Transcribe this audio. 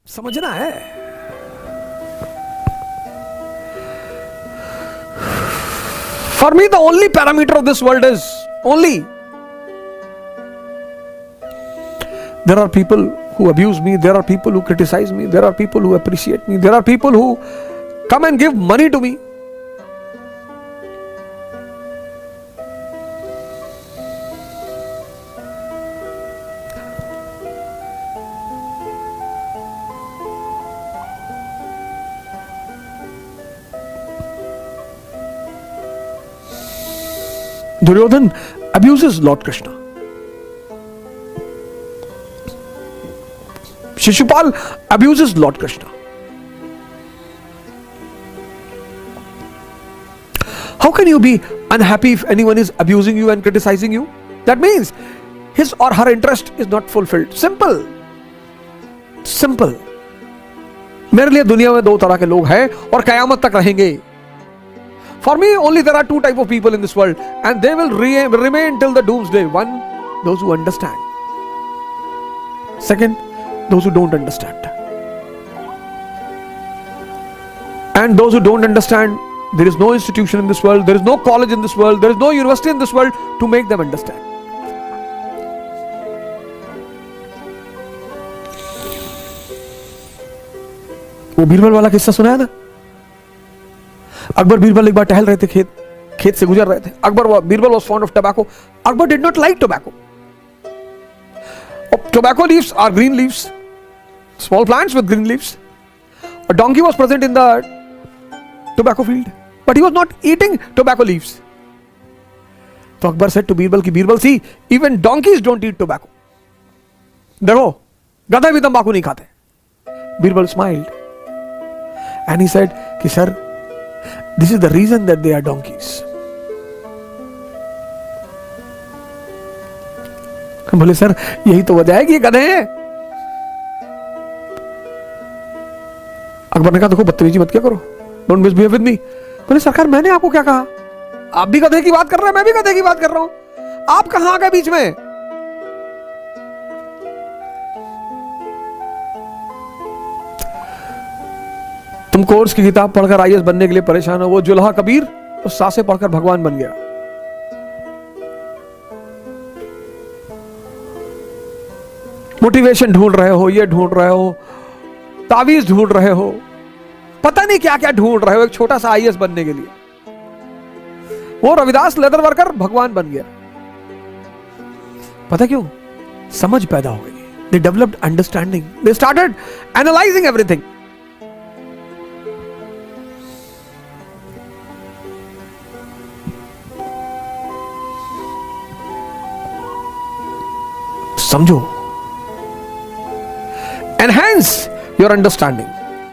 समझना है। For me, the only parameter of this world is only. There are people who abuse me, there are people who criticize me, there are people who appreciate me, there are people who come and give money to me. Duryodhan abuses Lord Krishna. Shishupal abuses Lord Krishna. How can you be unhappy if anyone is abusing you and criticizing you? That means his or her interest is not fulfilled. Simple. Simple. मेरे लिए दुनिया में दो तरह के लोग हैं और कयामत तक रहेंगे. For me, only there are two type of people in this world, and they will remain till the doomsday. One, those who understand. Second, those who don't understand. And those who don't understand, there is no institution in this world, there is no college in this world, there is no university in this world to make them understand. वो बीरबल वाला किस्सा सुनाया ना? अकबर बीरबल एक बार टहल रहे थे, खेत से गुजर रहे थे. Birbal was fond of tobacco. Akbar did not like tobacco. Tobacco leaves are green leaves, small plants with green leaves. A donkey was present in the tobacco field, but he was not eating tobacco leaves. So Akbar said to Birbal, Birbal, see, even donkeys don't eat tobacco. देखो, गधे भी तंबाकू नहीं खाते. Birbal smiled and he said, कि sir, this is the reason that they are donkeys. बोले sir यही तो वजह है कि ये गधे हैं. अकबर ने कहा देखो बदतमीजी मत क्या करो, डोंट मिसबिहेव विद मी. बोले सरकार मैंने आपको क्या कहा, आप भी गधे की बात कर रहे हैं, मैं भी गधे की बात कर रहा हूं, आप कहां आ गए बीच में. तुम कोर्स की किताब पढ़कर आईएएस बनने के लिए परेशान हो, वो जुल्हा कबीर उस सासे पढ़कर भगवान बन गया. मोटिवेशन ढूंढ रहे हो, ये ढूंढ रहे हो, तावीज ढूंढ रहे हो, पता नहीं क्या क्या ढूंढ रहे हो एक छोटा सा आईएएस बनने के लिए. वो रविदास लेदर वर्कर भगवान बन गया. पता क्यों? समझ पैदा हो गई. They developed understanding, they started analysing everything. समझो, enhance your understanding.